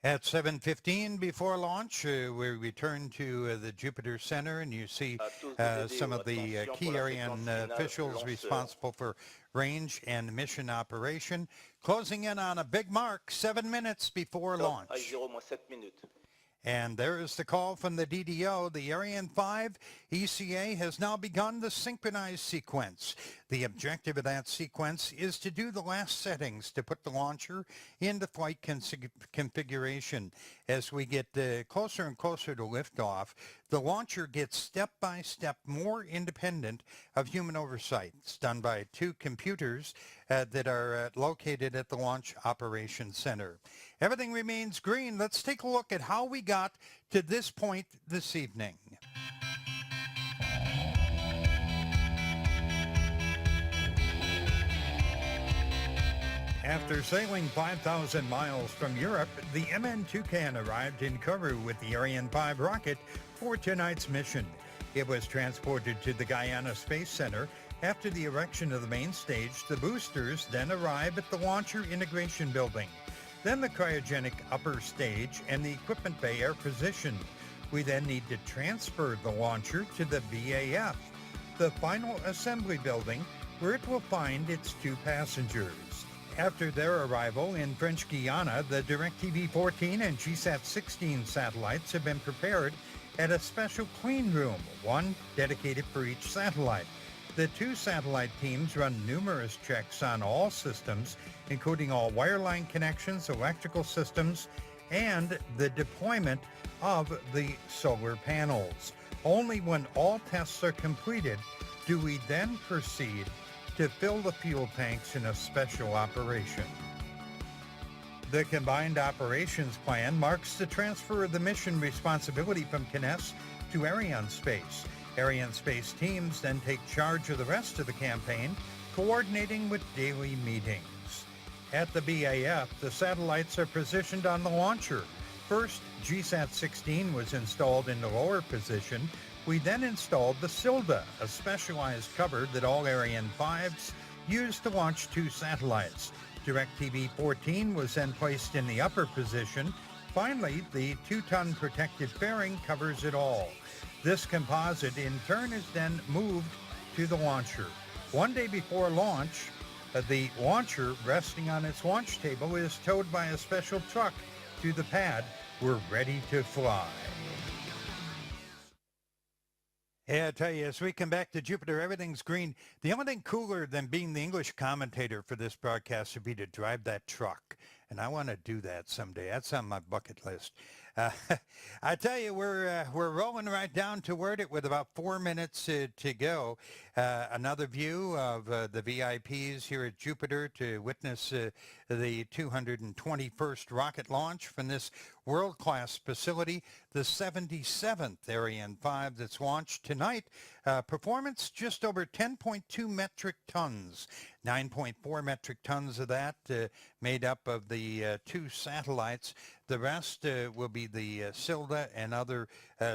At 7:15 before launch, we return to the Jupiter Center, and you see some of the key Ariane officials responsible for range and mission operation, closing in on a big mark, 7 minutes before launch. And there is the call from the DDO. The Ariane 5 ECA has now begun the synchronized sequence. The objective of that sequence is to do the last settings to put the launcher into flight configuration. As we get closer and closer to liftoff, the launcher gets step-by-step more independent of human oversight. It's done by two computers that are located at the Launch Operations Center. Everything remains green. Let's take a look at how we got to this point this evening. After sailing 5,000 miles from Europe, the MN Toucan arrived in Kourou with the Ariane 5 rocket for tonight's mission. It was transported to the Guyana Space Center. After the erection of the main stage, the boosters then arrive at the Launcher Integration Building. Then the cryogenic upper stage and the equipment bay are positioned. We then need to transfer the launcher to the BAF, the final assembly building, where it will find its two passengers. After their arrival in French Guiana, the DirecTV14 and GSAT16 satellites have been prepared at a special clean room, one dedicated for each satellite. The two satellite teams run numerous checks on all systems, including all wireline connections, electrical systems, and the deployment of the solar panels. Only when all tests are completed do we then proceed to fill the fuel tanks in a special operation. The Combined Operations Plan marks the transfer of the mission responsibility from Kinéis to Arianespace. Arianespace teams then take charge of the rest of the campaign, coordinating with daily meetings. At the BAF, the satellites are positioned on the launcher. First, GSAT16 was installed in the lower position. We then installed the Silda, a specialized cover that all Ariane 5s use to launch two satellites. DirecTV14 was then placed in the upper position. Finally, the 2-ton protective fairing covers it all. This composite, in turn, is then moved to the launcher. One day before launch, the launcher, resting on its launch table, is towed by a special truck to the pad. We're ready to fly. Yeah, I tell you, as we come back to Jupiter, everything's green. The only thing cooler than being the English commentator for this broadcast would be to drive that truck. And I want to do that someday. That's on my bucket list. I tell you, we're rolling right down toward it with about 4 minutes to go. Another view of the VIPs here at Jupiter to witness the 221st rocket launch from this world-class facility, the 77th Ariane 5 that's launched tonight. Performance just over 10.2 metric tons. 9.4 metric tons of that made up of the two satellites. The rest will be the Silda and other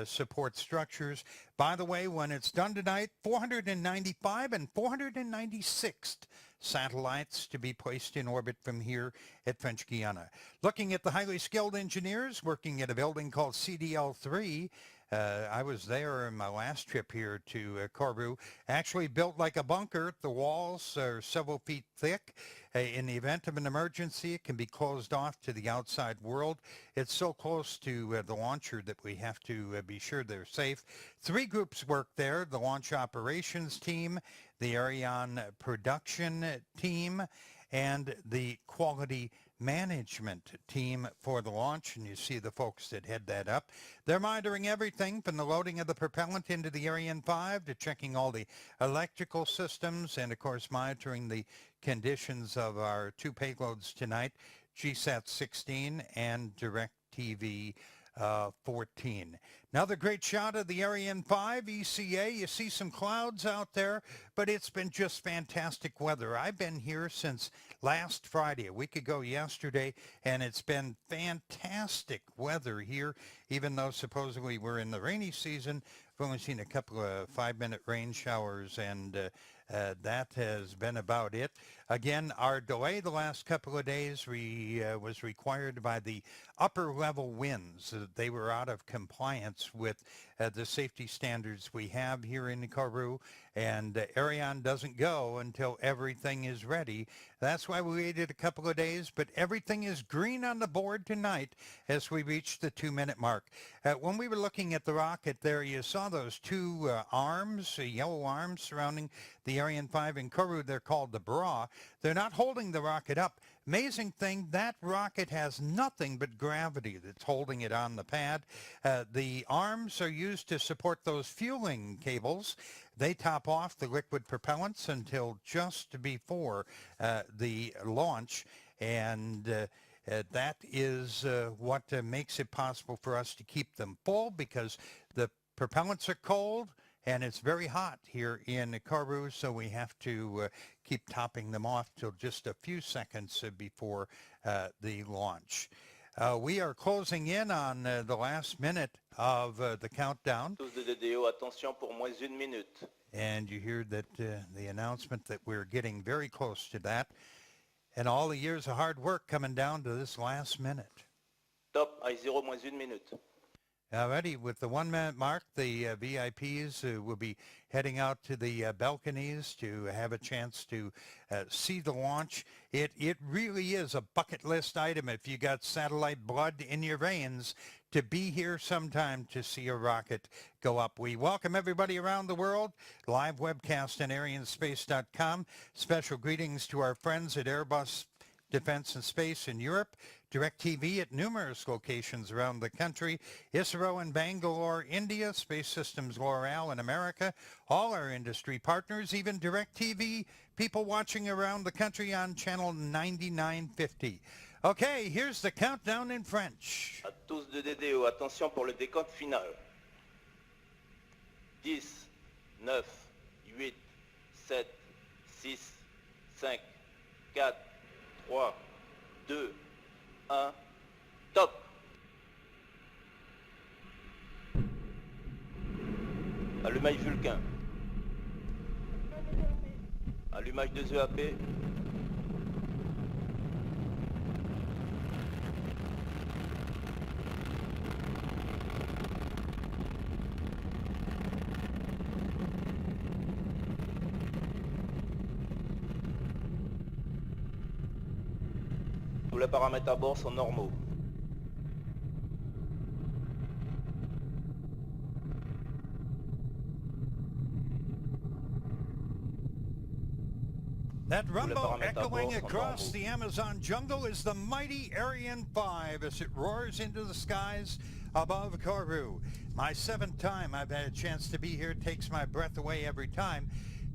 support structures. By the way, when it's done tonight, 495 and 496th satellites to be placed in orbit from here at French Guiana. Looking at the highly skilled engineers working at a building called CDL3. I was there in my last trip here to Kourou. Actually built like a bunker. The walls are several feet thick. In the event of an emergency, it can be closed off to the outside world. It's so close to the launcher that we have to be sure they're safe. 3 groups work there: the launch operations team, the Ariane production team, and the quality management team for the launch. And you see the folks that head that up. They're monitoring everything from the loading of the propellant into the Ariane 5 to checking all the electrical systems and, of course, monitoring the conditions of our two payloads tonight, GSAT16 and DirecTV 14. Another great shot of the Ariane 5 ECA. You see some clouds out there, but it's been just fantastic weather. I've been here since last Friday, a week ago yesterday, and it's been fantastic weather here, even though supposedly we're in the rainy season. We've only seen a couple of 5-minute rain showers, and that has been about it. Again, our delay the last couple of days was required by the upper level winds. They were out of compliance with the safety standards we have here in Kourou, and Ariane doesn't go until everything is ready. That's why we waited a couple of days, but everything is green on the board tonight as we reach the 2-minute mark. When we were looking at the rocket there, you saw those two arms, yellow arms surrounding the Ariane 5 in Kourou. They're called the bra. They're not holding the rocket up. Amazing thing, that rocket has nothing but gravity that's holding it on the pad. The arms are used to support those fueling cables. They top off the liquid propellants until just before the launch, and that is what makes it possible for us to keep them full, because the propellants are cold and it's very hot here in Kourou, so we have to keep topping them off till just a few seconds before the launch. We are closing in on the last minute of the countdown. And you hear that the announcement that we're getting very close to that. And all the years of hard work coming down to this last minute. Top, I0 moins 1 minute. Alrighty, with the 1-minute mark, the VIPs will be heading out to the balconies to have a chance to see the launch. It really is a bucket list item if you got satellite blood in your veins to be here sometime to see a rocket go up. We welcome everybody around the world. Live webcast on arianespace.com. Special greetings to our friends at Airbus Defense and Space in Europe, DirecTV at numerous locations around the country, ISRO in Bangalore, India, Space Systems L'Oreal in America, all our industry partners, even DirecTV people watching around the country on channel 9950. Okay, here's the countdown in French. À tous de DDO, attention pour le décompte final. 10, 9, 8, 7, 6, 5, 4, 3, 2, 1, top. Allumage Vulcain. Allumage 2 EAP. Tous les paramètres à bord sont normaux. That rumble echoing across the Amazon jungle is the mighty Ariane 5 as it roars into the skies above Kourou. My 7th time I've had a chance to be here. Takes my breath away every time.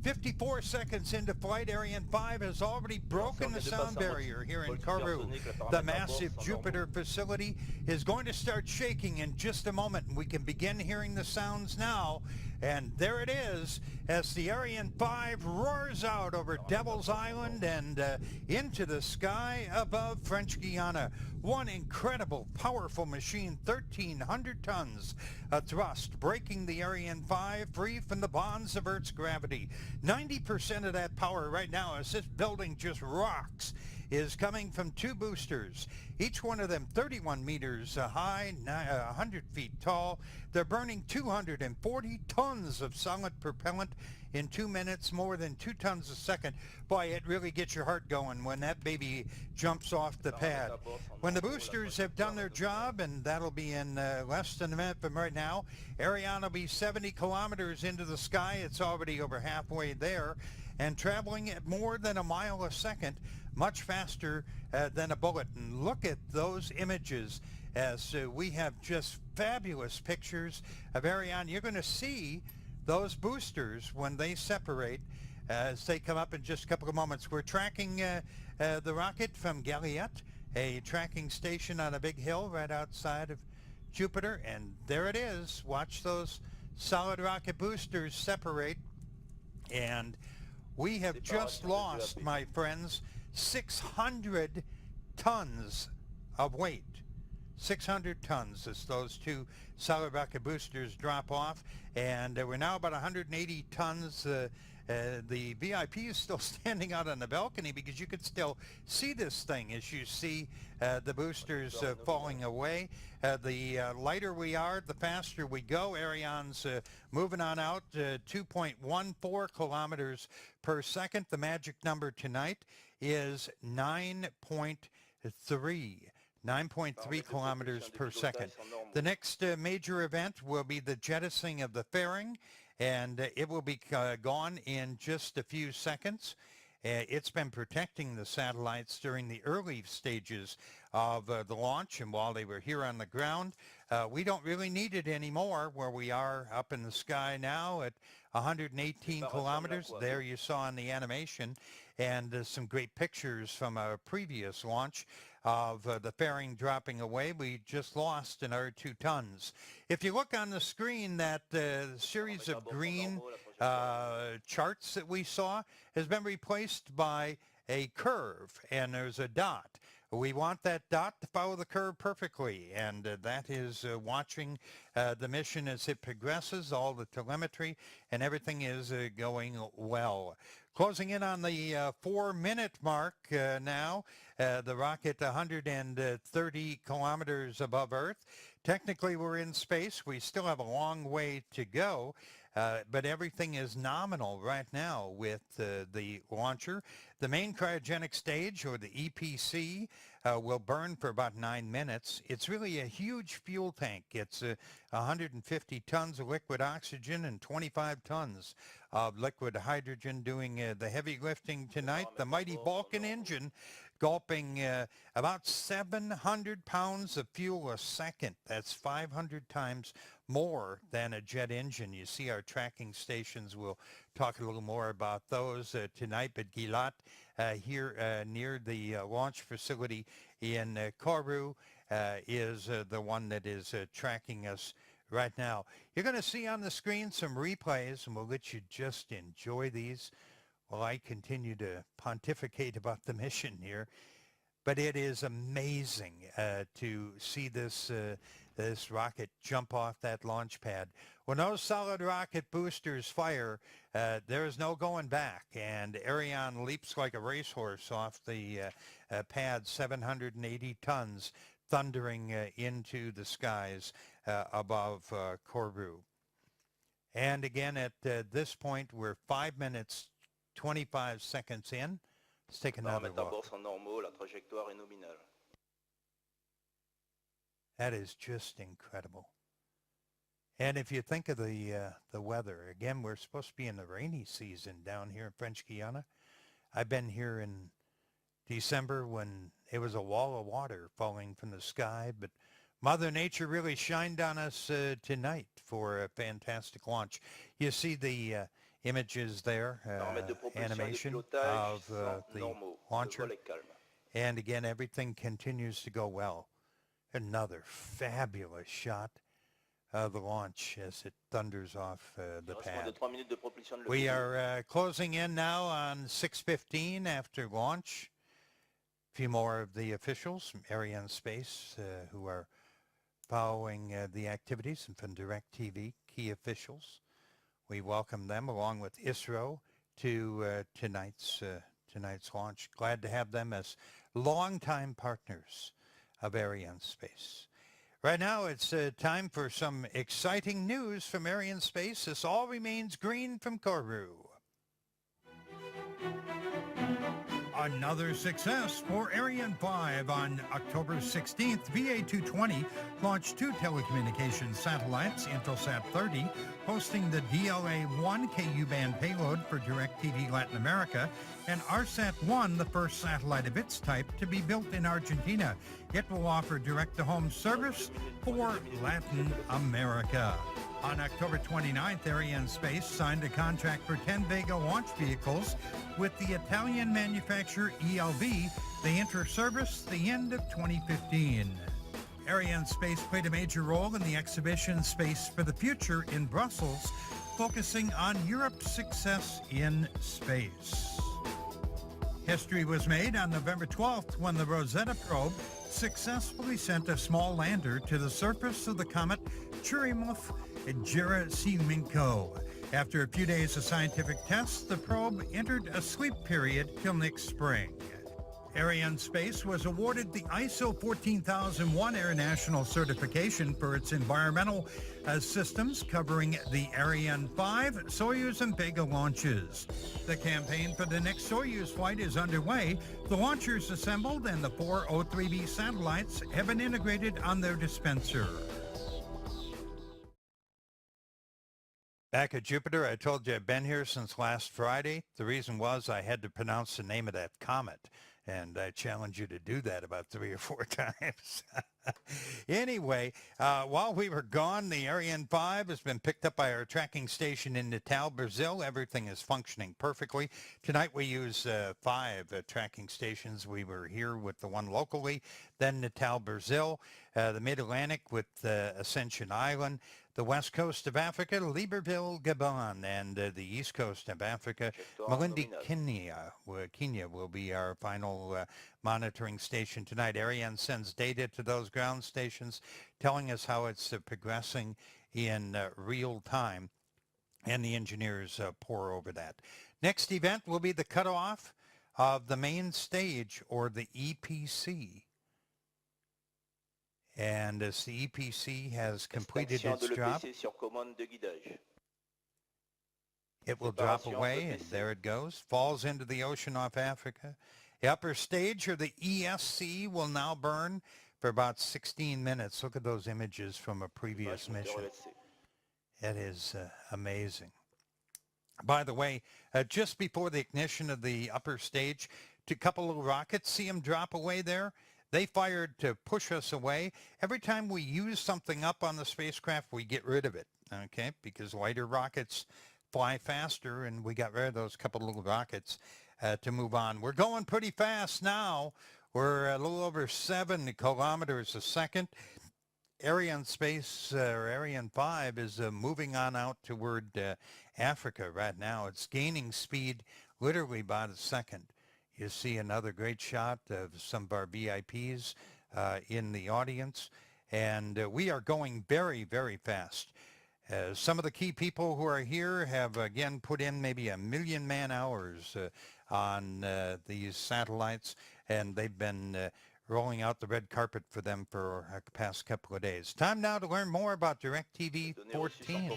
54 seconds into flight, Ariane 5 has already broken the sound barrier here in Kourou. The massive Jupiter facility is going to start shaking in just a moment, and we can begin hearing the sounds now. And there it is as the Ariane 5 roars out over Devil's Island and into the sky above French Guiana. One incredible, powerful machine, 1,300 tons of thrust, breaking the Ariane 5 free from the bonds of Earth's gravity. 90% of that power right now, as this building just rocks, is coming from 2 boosters, each one of them 31 meters high, 100 feet tall. They're burning 240 tons of solid propellant in 2 minutes, more than 2 tons a second. Boy, it really gets your heart going when that baby jumps off the pad. When the boosters have done their job, and that'll be in less than a minute from right now, Ariane will be 70 kilometers into the sky. It's already over halfway there, and traveling at more than a mile a second, much faster than a bullet. And look at those images as we have just fabulous pictures of Ariane. You're going to see those boosters when they separate as they come up in just a couple of moments. We're tracking the rocket from Galliette, a tracking station on a big hill right outside of Jupiter, and there it is. Watch those solid rocket boosters separate, and we have just lost, my friends, 600 tons of weight. 600 tons as those 2 solid rocket boosters drop off, and we're now about 180 tons The VIP is still standing out on the balcony because you could still see this thing as you see the boosters falling away. The lighter we are, the faster we go. Ariane's moving on out, 2.14 kilometers per second. The magic number tonight is 9.3 kilometers per second. The next major event will be the jettisoning of the fairing, and it will be gone in just a few seconds. It's been protecting the satellites during the early stages of the launch, and while they were here on the ground, we don't really need it anymore where we are up in the sky now at 118 kilometers. There you saw in the animation, and some great pictures from a previous launch of the fairing dropping away. We just lost another 2 tons. If you look on the screen, that series of green charts that we saw has been replaced by a curve, and there's a dot. We want that dot to follow the curve perfectly, and that is watching the mission as it progresses, all the telemetry, and everything is going well. Closing in on the 4-minute mark now, the rocket 130 kilometers above Earth. Technically, we're in space. We still have a long way to go, but everything is nominal right now with the launcher. The main cryogenic stage, or the EPC, will burn for about 9 minutes. It's really a huge fuel tank. It's 150 tons of liquid oxygen and 25 tons of liquid hydrogen doing the heavy lifting tonight. The mighty Vulcan engine gulping about 700 pounds of fuel a second. That's 500 times more than a jet engine. You see our tracking stations. We'll talk a little more about those tonight, but Gilat here near the launch facility in Kourou is the one that is tracking us right now. You're going to see on the screen some replays, and we'll let you just enjoy these while I continue to pontificate about the mission here. But it is amazing to see this this rocket jump off that launch pad. When those solid rocket boosters fire, there is no going back, and Ariane leaps like a racehorse off the pad, 780 tons, thundering into the skies above Kourou. And again, at this point, we're 5 minutes, 25 seconds in. Let's take another look. That is just incredible. And if you think of the weather, again, we're supposed to be in the rainy season down here in French Guiana. I've been here in December when it was a wall of water falling from the sky, but Mother Nature really shined on us tonight for a fantastic launch. You see the images there, animation of the launcher. And again, everything continues to go well. Another fabulous shot of the launch as it thunders off the pad. We are closing in now on 6:15 after launch. A few more of the officials from Ariane Space who are following the activities, and from DirecTV, key officials. We welcome them along with ISRO to tonight's launch. Glad to have them as longtime partners of Ariane Space. Right now, it's time for some exciting news from Ariane Space. This all remains green from Kourou. Another success for Ariane 5. On October 16th, VA220 launched 2 telecommunications satellites, Intelsat 30, hosting the DLA-1 Ku-band payload for DirecTV Latin America, and RSat-1, the first satellite of its type to be built in Argentina. It will offer direct-to-home service for Latin America. On October 29th, Ariane Space signed a contract for 10 Vega launch vehicles with the Italian manufacturer ELV. They enter service the end of 2015. Ariane Space played a major role in the exhibition Space for the Future in Brussels, focusing on Europe's success in space. History was made on November 12th when the Rosetta probe successfully sent a small lander to the surface of the comet Churyumov-Gerasimenko. After a few days of scientific tests, the probe entered a sleep period till next spring. Ariane Space was awarded the ISO 14001 Air National certification for its environmental systems covering the Ariane 5, Soyuz, and Vega launches. The campaign for the next Soyuz flight is underway. The launchers assembled and the 4 O3B satellites have been integrated on their dispenser. Back at Jupiter, I told you I've been here since last Friday. The reason was I had to pronounce the name of that comet, and I challenge you to do that about 3 or 4 times. Anyway, while we were gone, the Ariane 5 has been picked up by our tracking station in Natal, Brazil. Everything is functioning perfectly. Tonight we use 5 tracking stations. We were here with the one locally, then Natal, Brazil, the Mid-Atlantic with Ascension Island, the west coast of Africa, Libreville, Gabon, and the east coast of Africa, Malindi, Kenya. Kenya will be our final monitoring station tonight. Ariane sends data to those ground stations, telling us how it's progressing in real time, and the engineers pore over that. Next event will be the cutoff of the main stage, or the EPC. And as the EPC has completed its job, it will drop away, and there it goes, falls into the ocean off Africa. The upper stage, or the ESC, will now burn for about 16 minutes. Look at those images from a previous mission. It is amazing. By the way, just before the ignition of the upper stage, a couple of rockets, see them drop away there? They fired to push us away. Every time we use something up on the spacecraft, we get rid of it, okay? Because lighter rockets fly faster, and we got rid of those couple little rockets to move on. We're going pretty fast now. We're a little over 7 kilometers a second. Ariane Space, or Ariane 5, is moving on out toward Africa right now. It's gaining speed literally by the second. You see another great shot of some of our VIPs in the audience, and we are going very, very fast. Some of the key people who are here have, again, put in maybe 1 million man-hours on these satellites, and they've been rolling out the red carpet for them for the past couple of days. Time now to learn more about DirecTV14.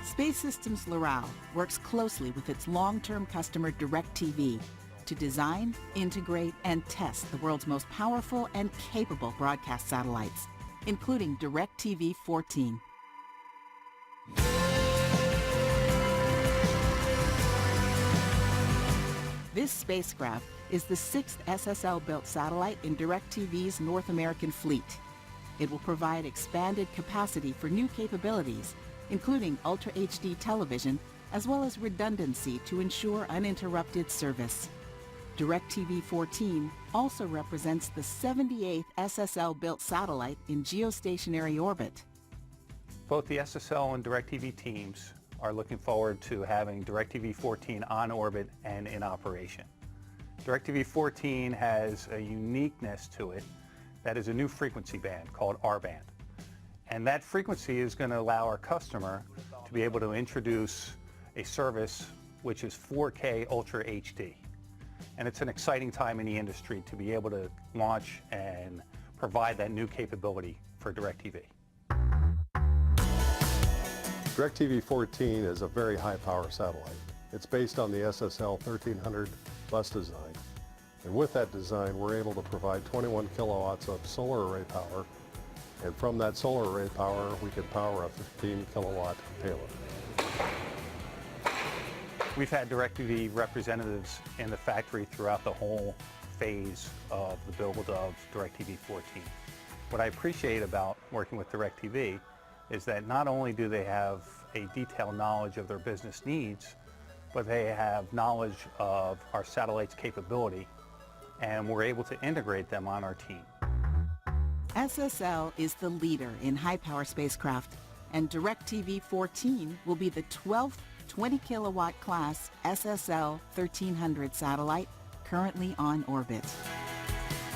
Space Systems Loral works closely with its long-term customer DirecTV to design, integrate, and test the world's most powerful and capable broadcast satellites, including DirecTV14. This spacecraft is the 6th SSL-built satellite in DirecTV's North American fleet. It will provide expanded capacity for new capabilities, including Ultra HD television, as well as redundancy to ensure uninterrupted service. DirecTV14 also represents the 78th SSL-built satellite in geostationary orbit. Both the SSL and DirecTV teams are looking forward to having DirecTV14 on orbit and in operation. DirecTV14 has a uniqueness to it that is a new frequency band called R-band. And that frequency is going to allow our customer to be able to introduce a service which is 4K Ultra HD. And it's an exciting time in the industry to be able to launch and provide that new capability for DirecTV. DirecTV14 is a very high-power satellite. It's based on the SSL 1300 bus design. And with that design, we're able to provide 21 kilowatts of solar array power. And from that solar array power, we can power a 15 kilowatt payload. We've had DirecTV representatives in the factory throughout the whole phase of the build of DirecTV14. What I appreciate about working with DirecTV is that not only do they have a detailed knowledge of their business needs, but they have knowledge of our satellite's capability, and we're able to integrate them on our team. SSL is the leader in high-power spacecraft, and DirecTV14 will be the 12th 20-kilowatt class SSL 1300 satellite currently on orbit.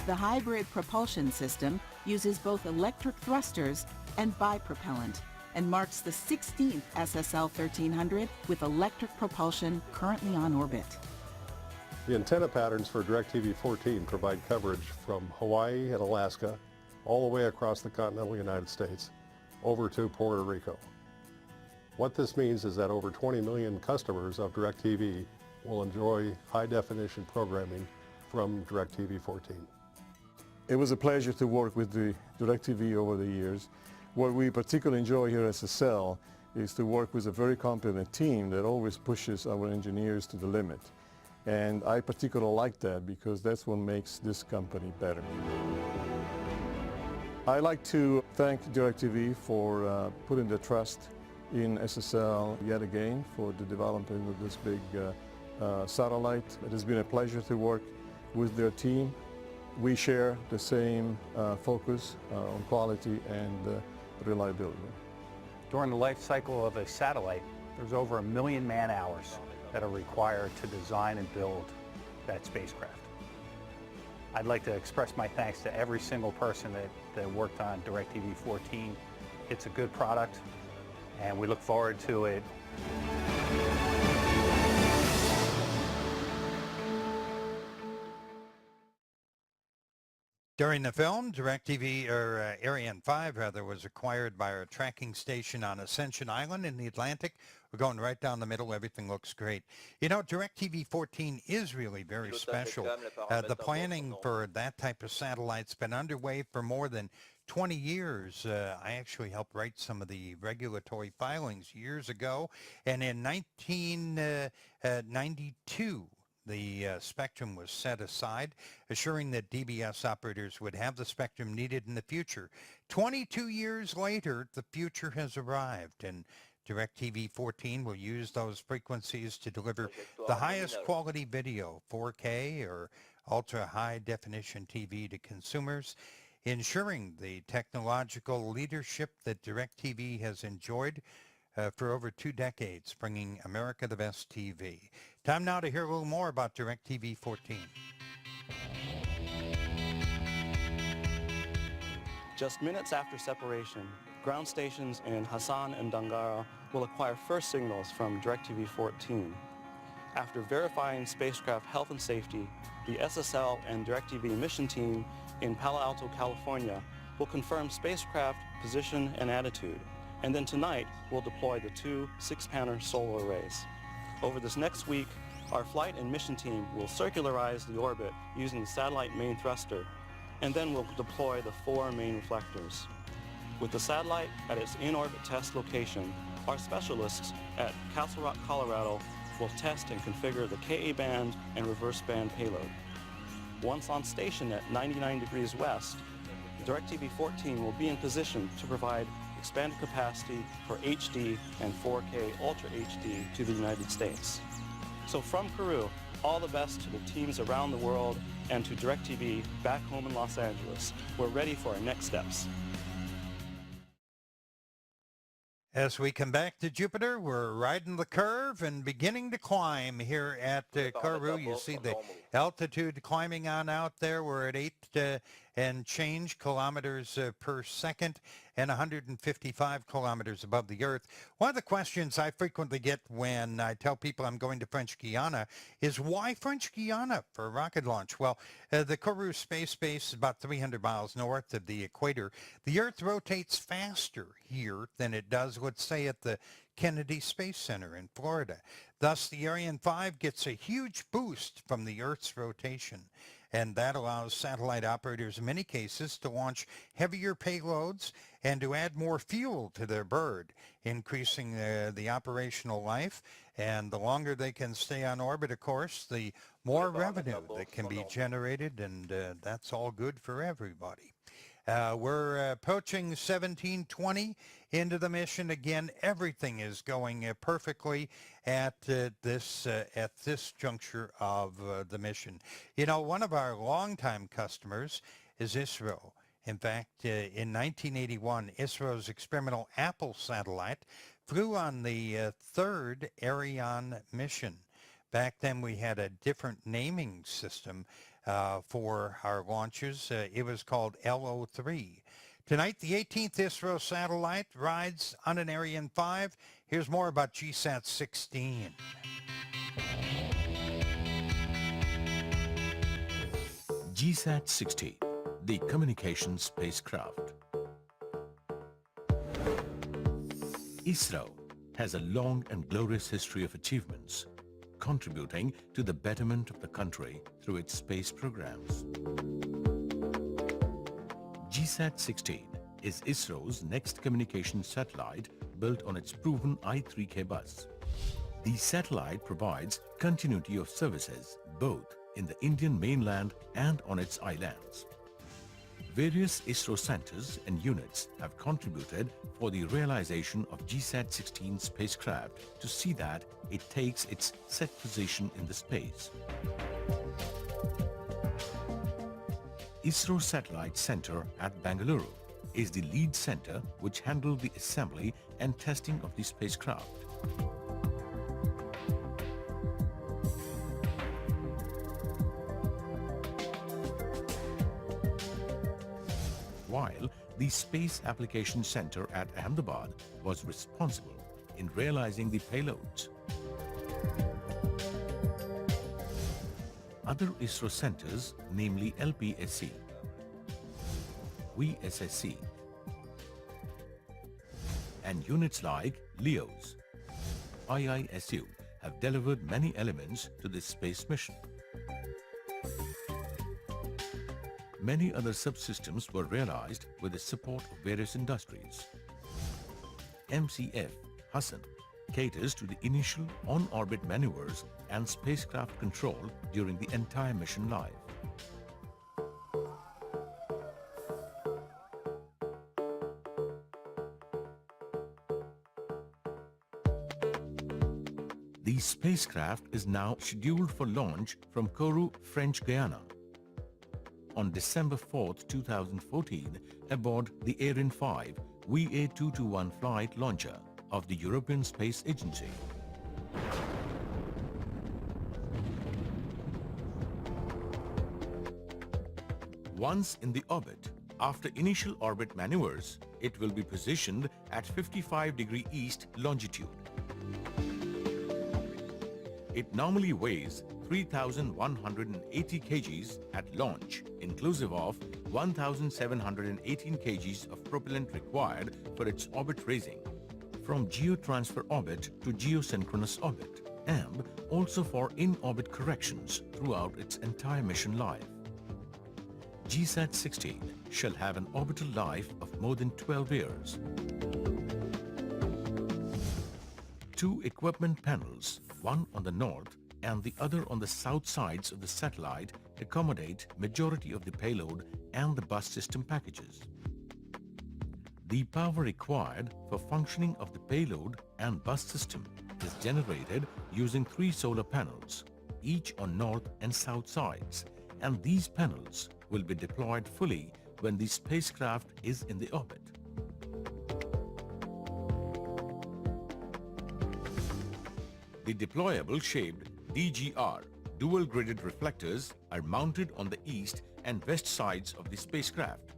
The hybrid propulsion system uses both electric thrusters and bipropellant and marks the 16th SSL 1300 with electric propulsion currently on orbit. The antenna patterns for DirecTV14 provide coverage from Hawaii and Alaska all the way across the continental United States over to Puerto Rico. What this means is that over 20 million customers of DirecTV will enjoy high-definition programming from DirecTV14. It was a pleasure to work with the DirecTV over the years. What we particularly enjoy here at SSL is to work with a very competent team that always pushes our engineers to the limit. And I particularly like that because that's what makes this company better. I'd like to thank DirecTV for putting the trust in SSL yet again for the development of this big satellite. It has been a pleasure to work with their team. We share the same focus on quality and reliability. During the life cycle of a satellite, there's over 1 million man-hours that are required to design and build that spacecraft. I'd like to express my thanks to every single person that worked on DirecTV14. It's a good product, and we look forward to it. During the film, Ariane 5 was acquired by our tracking station on Ascension Island in the Atlantic. We're going right down the middle. Everything looks great. You know, DirecTV14 is really very special. The planning for that type of satellite's been underway for more than 20 years. I actually helped write some of the regulatory filings years ago. And in 1992, the spectrum was set aside, assuring that DBS operators would have the spectrum needed in the future. 22 years later, the future has arrived, and DirecTV14 will use those frequencies to deliver the highest quality video, 4K or ultra-high definition TV to consumers, ensuring the technological leadership that DirecTV has enjoyed for over 2 decades, bringing America the best TV. Time now to hear a little more about DirecTV14. Just minutes after separation, ground stations in Hassan and Dangara will acquire first signals from DirecTV14. After verifying spacecraft health and safety, the SSL and DirecTV mission team in Palo Alto, California will confirm spacecraft position and attitude. And then tonight, we'll deploy the 2 6-panel solar arrays. Over this next week, our flight and mission team will circularize the orbit using the satellite main thruster, and then we'll deploy the 4 main reflectors. With the satellite at its in-orbit test location, our specialists at Castle Rock, Colorado will test and configure the Ka band and reverse band payload. Once on station at 99 degrees west, DirecTV14 will be in position to provide expanded capacity for HD and 4K Ultra HD to the United States. So from Peru, all the best to the teams around the world and to DirecTV back home in Los Angeles. We're ready for our next steps. As we come back to Jupiter, we're riding the curve and beginning to climb here at Kourou. You see the altitude climbing on out there. We're at 8 and change kilometers per second and 155 kilometers above the Earth. One of the questions I frequently get when I tell people I'm going to French Guiana is, why French Guiana for a rocket launch? Well, the Kourou Space Base is about 300 miles north of the equator. The Earth rotates faster here than it does, let's say, at the Kennedy Space Center in Florida. Thus, the Ariane 5 gets a huge boost from the Earth's rotation, and that allows satellite operators in many cases to launch heavier payloads and to add more fuel to their bird, increasing the operational life. And the longer they can stay on orbit, of course, the more revenue that can be generated, and that's all good for everybody. We're approaching 1720 into the mission. Again, everything is going perfectly at this juncture of the mission. You know, one of our longtime customers is Israel, In fact, in 1981, ISRO's experimental Apple satellite flew on the third Ariane mission. Back then, we had a different naming system for our launches. It was called LO3. Tonight, the 18th ISRO satellite rides on an Ariane 5. Here's more about GSAT16. GSAT-16, the communication spacecraft. ISRO has a long and glorious history of achievements, contributing to the betterment of the country through its space programs. GSAT-16 is ISRO's next communication satellite built on its proven I-3K bus. The satellite provides continuity of services both in the Indian mainland and on its islands. Various ISRO centers and units have contributed for the realization of GSAT-16 spacecraft to see that it takes its set position in the space. ISRO Satellite Center at Bangalore is the lead center which handled the assembly and testing of the spacecraft. While the Space Application Center at Ahmedabad was responsible in realizing the payloads. Other ISRO centers, namely LPSC, VSSC, and units like LEOS, IISU have delivered many elements to this space mission. Many other subsystems were realized with the support of various industries. MCF Hassan caters to the initial on-orbit maneuvers and spacecraft control during the entire mission life. The spacecraft is now scheduled for launch from Kourou, French Guiana on December 4, 2014, aboard the Ariane 5 VA221 flight launcher of the European Space Agency. Once in the orbit, after initial orbit maneuvers, it will be positioned at 55° east longitude. It normally weighs 3,180 kgs at launch, inclusive of 1,718 kgs of propellant required for its orbit raising, from geotransfer orbit to geosynchronous orbit, and also for in-orbit corrections throughout its entire mission life. GSAT-16 shall have an orbital life of more than 12 years. 2 equipment panels, one on the north and the other on the south sides of the satellite, accommodate majority of the payload and the bus system packages. The power required for functioning of the payload and bus system is generated using 3 solar panels, each on north and south sides, and these panels will be deployed fully when the spacecraft is in the orbit. The deployable shaped DGR dual-gridded reflectors are mounted on the east and west sides of the spacecraft.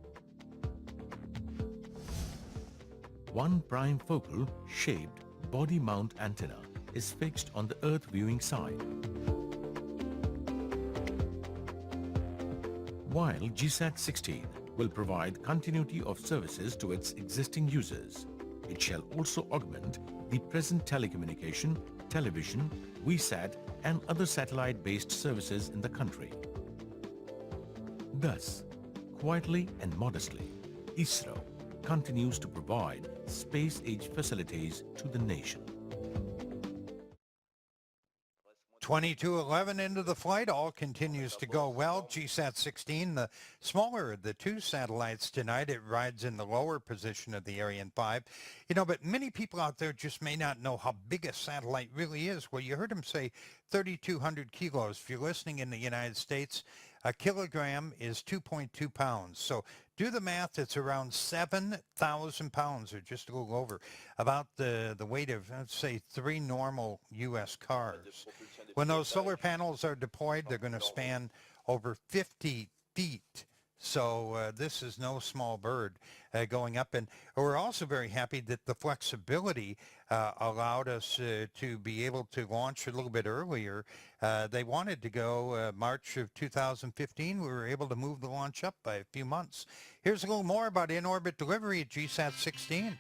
One prime focal shaped body mount antenna is fixed on the Earth viewing side. While GSAT-16 will provide continuity of services to its existing users, it shall also augment the present telecommunication, television, VSAT and other satellite-based services in the country. Thus, quietly and modestly, ISRO continues to provide space-age facilities to the nation. 2211 into the flight, all continues to go well. GSAT-16, the smaller of the 2 satellites tonight, it rides in the lower position of the Ariane 5. You know, but many people out there just may not know how big a satellite really is. Well, you heard him say 3,200 kilos. If you're listening in the United States, A kilogram is 2.2 pounds. So do the math. It's around 7,000 pounds, or just a little over, about the weight of, let's say, 3 normal U.S. cars. When those solar panels are deployed, they're going to span over 50 feet. So this is no small bird going up. And we're also very happy that the flexibility allowed us to be able to launch a little bit earlier. They wanted to go March of 2015. We were able to move the launch up by a few months. Here's a little more about in-orbit delivery at GSAT16.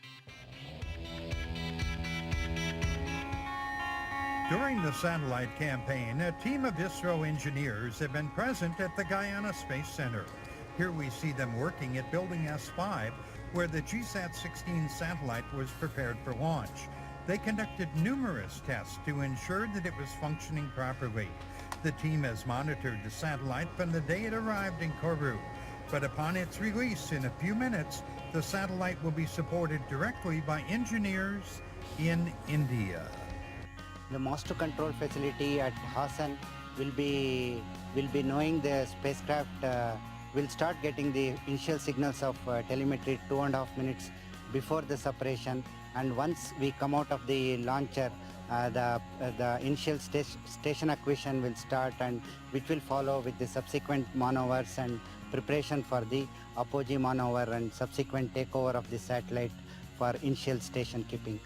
During the satellite campaign, a team of ISRO engineers have been present at the Guyana Space Center. Here we see them working at Building S5, where the GSAT-16 satellite was prepared for launch. They conducted numerous tests to ensure that it was functioning properly. The team has monitored the satellite from the day it arrived in Kourou. But upon its release in a few minutes, the satellite will be supported directly by engineers in India. The master control facility at Hassan will be knowing the spacecraft will start getting the initial signals of telemetry 2.5 minutes before the separation, and once we come out of the launcher, the initial station acquisition will start, and which will follow with the subsequent maneuvers and preparation for the apogee maneuver and subsequent takeover of the satellite for initial station keeping.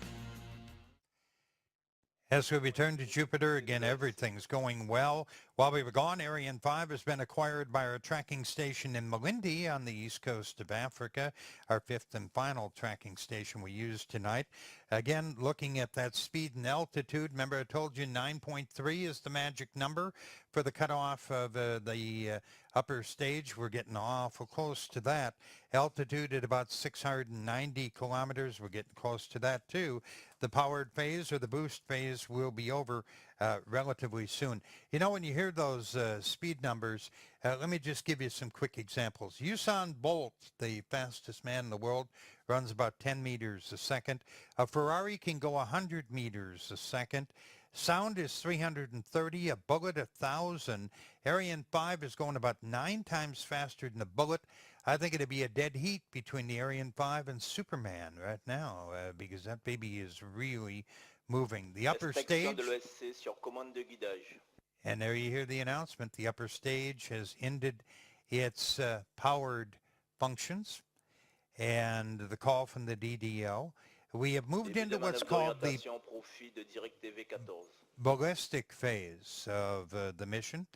As we return to Jupiter, again, everything's going well. While we were gone, Ariane 5 has been acquired by our tracking station in Malindi on the east coast of Africa, our fifth and final tracking station we use tonight. Again, looking at that speed and altitude, remember I told you 9.3 is the magic number for the cutoff of the upper stage. We're getting awful close to that. Altitude at about 690 kilometers. We're getting close to that too. The powered phase or the boost phase will be over relatively soon. You know, when you hear those speed numbers, let me just give you some quick examples. Usain Bolt, the fastest man in the world, runs about 10 meters a second. A Ferrari can go 100 meters a second. Sound is 330, a Bullet 1,000. Ariane 5 is going about 9 times faster than the Bullet. I think it'd be a dead heat between the Ariane 5 and Superman right now because that baby is really moving. The upper stage, and there you hear the announcement, the upper stage has ended its powered functions and the call from the DDO. We have moved into what's called the ballistic phase of the mission.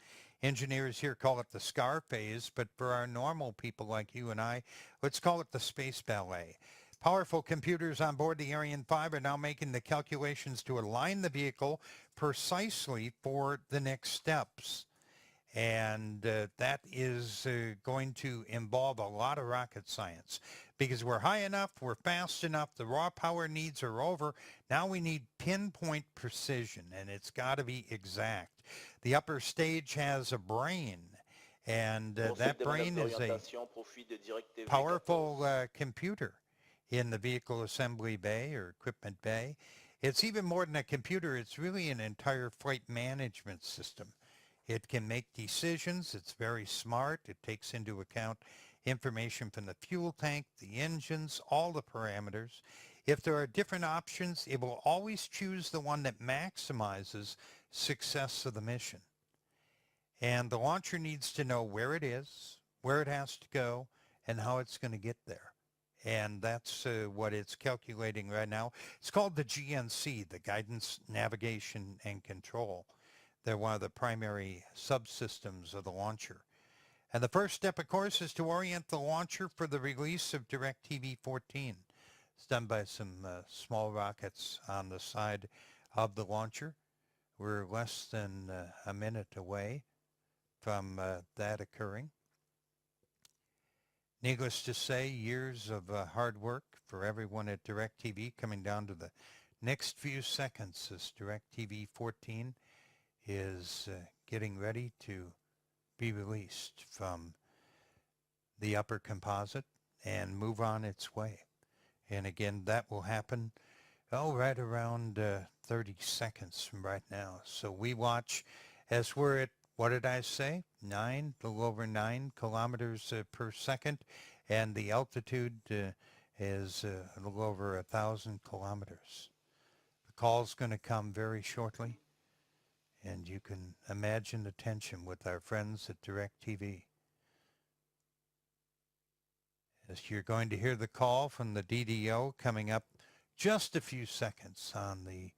Engineers here call it the SCAR phase, but for our normal people like you and I, let's call it the space ballet. Powerful computers on board the Ariane 5 are now making the calculations to align the vehicle precisely for the next steps. And that is going to involve a lot of rocket science because we're high enough, we're fast enough, the raw power needs are over. Now we need pinpoint precision, and it's got to be exact. The upper stage has a brain, and that brain is a powerful computer in the vehicle assembly bay or equipment bay. It's even more than a computer. It's really an entire flight management system. It can make decisions. It's very smart. It takes into account information from the fuel tank, the engines, all the parameters. If there are different options, it will always choose the one that maximizes success of the mission. And the launcher needs to know where it is, where it has to go, and how it's going to get there. And that's what it's calculating right now. It's called the GNC, the Guidance, Navigation, and Control. They're one of the primary subsystems of the launcher. And the first step, of course, is to orient the launcher for the release of DirecTV14. It's done by some small rockets on the side of the launcher. We're less than a minute away from that occurring. Needless to say, years of hard work for everyone at DirecTV coming down to the next few seconds as DirecTV14 is getting ready to be released from the upper composite and move on its way. And again, that will happen, right around 30 seconds from right now. So we watch as we're at what did I say? A little over 9 kilometers per second, and the altitude is a little over 1,000 kilometers. The call's going to come very shortly, and you can imagine the tension with our friends at DirecTV. As you're going to hear the call from the DDO coming up just a few seconds on the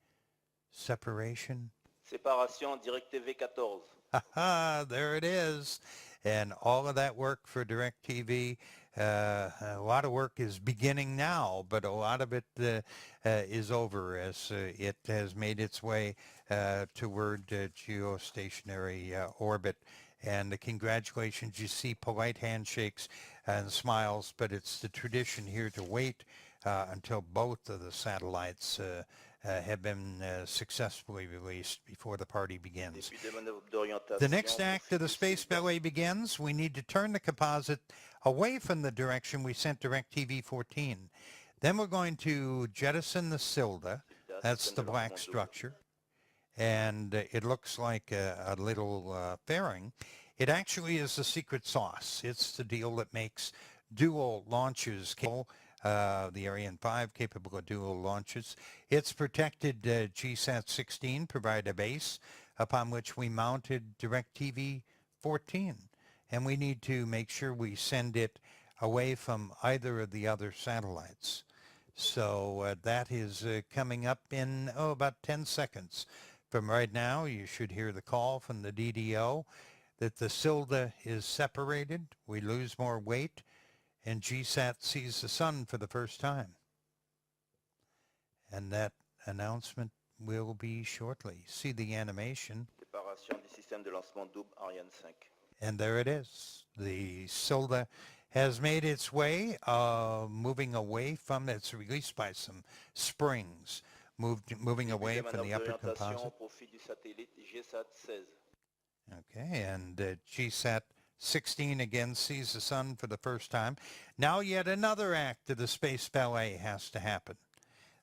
separation. Séparation DirecTV14. There it is. And all of that work for DirecTV, a lot of work is beginning now, but a lot of it is over as it has made its way toward geostationary orbit. And congratulations, you see polite handshakes and smiles, but it's the tradition here to wait until both of the satellites have been successfully released before the party begins. The next act of the space ballet begins. We need to turn the composite away from the direction we sent DirecTV14. Then we're going to jettison the Silda. That's the black structure. And it looks like a little fairing. It actually is the secret sauce. It's the deal that makes dual launches capable. The Ariane 5 capable of dual launches. Its protected GSAT16 provide a base upon which we mounted DirecTV14. And we need to make sure we send it away from either of the other satellites. So that is coming up in about 10 seconds. From right now, you should hear the call from the DDO that the Silda is separated. We lose more weight, and GSAT sees the sun for the first time. And that announcement will be shortly. See the animation. Séparation du système de lancement double Ariane 5. And there it is. The Silda has made its way, moving away from, it's released by some springs, moving away from the upper composite. Okay, and GSAT16 again sees the sun for the first time. Now yet another act of the space ballet has to happen.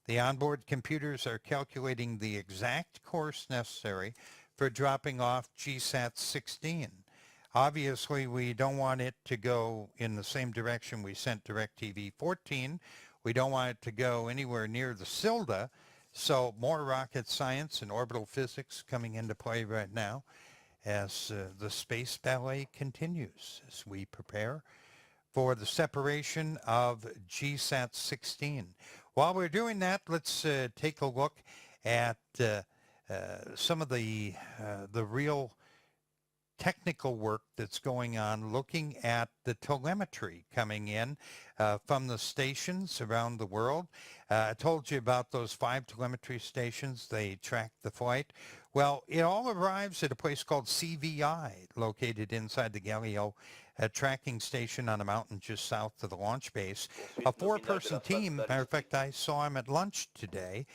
The onboard computers are calculating the exact course necessary for dropping off GSAT16. Obviously, we don't want it to go in the same direction we sent DirecTV14. We don't want it to go anywhere near the Silda. So more rocket science and orbital physics coming into play right now as the space ballet continues, as we prepare for the separation of GSAT16. While we're doing that, let's take a look at some of the real technical work that's going on, looking at the telemetry coming in from the stations around the world. I told you about those 5 telemetry stations. They track the flight. Well, it all arrives at a place called CVI, located inside the Galileo tracking station on a mountain just south of the launch base. A 4-person team, matter of fact, I saw him at lunch today,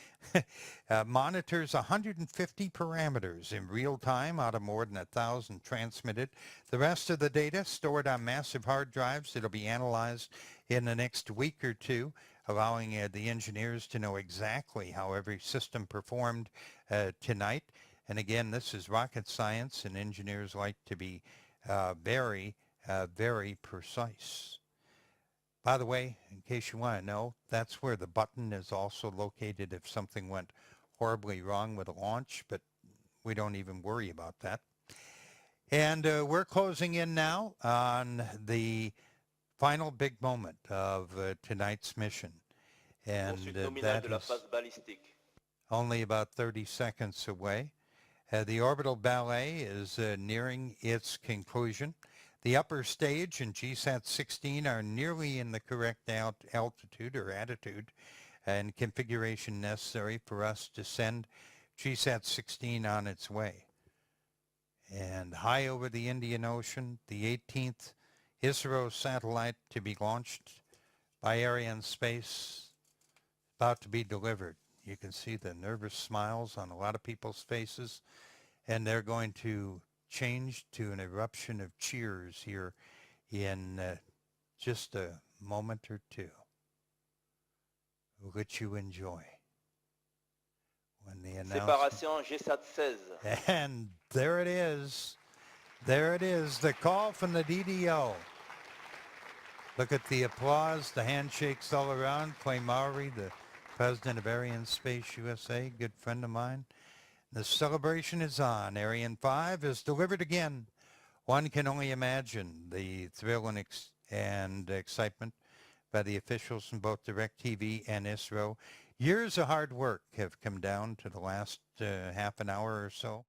monitors 150 parameters in real time out of more than 1,000 transmitted. The rest of the data stored on massive hard drives that'll be analyzed in the next week or two, allowing the engineers to know exactly how every system performed tonight. And again, this is rocket science, and engineers like to be very precise. By the way, in case you want to know, that's where the button is also located if something went horribly wrong with a launch, but we don't even worry about that. And we're closing in now on the final big moment of tonight's mission. And that is only about 30 seconds away. The orbital ballet is nearing its conclusion. The upper stage and GSAT-16 are nearly in the correct altitude or attitude and configuration necessary for us to send GSAT-16 on its way. And high over the Indian Ocean, the 18th ISRO satellite to be launched by Ariane Space, about to be delivered. You can see the nervous smiles on a lot of people's faces, and they're going to change to an eruption of cheers here in just a moment or two. We'll let you enjoy when the announcement. Séparation GSAT16. And there it is. There it is, the call from the DDO. Look at the applause, the handshakes all around. Clay Mowry, the president of Ariane Space USA, good friend of mine. The celebration is on. Ariane 5 is delivered again. One can only imagine the thrill and excitement by the officials from both DirecTV and ISRO. Years of hard work have come down to the last half an hour or so.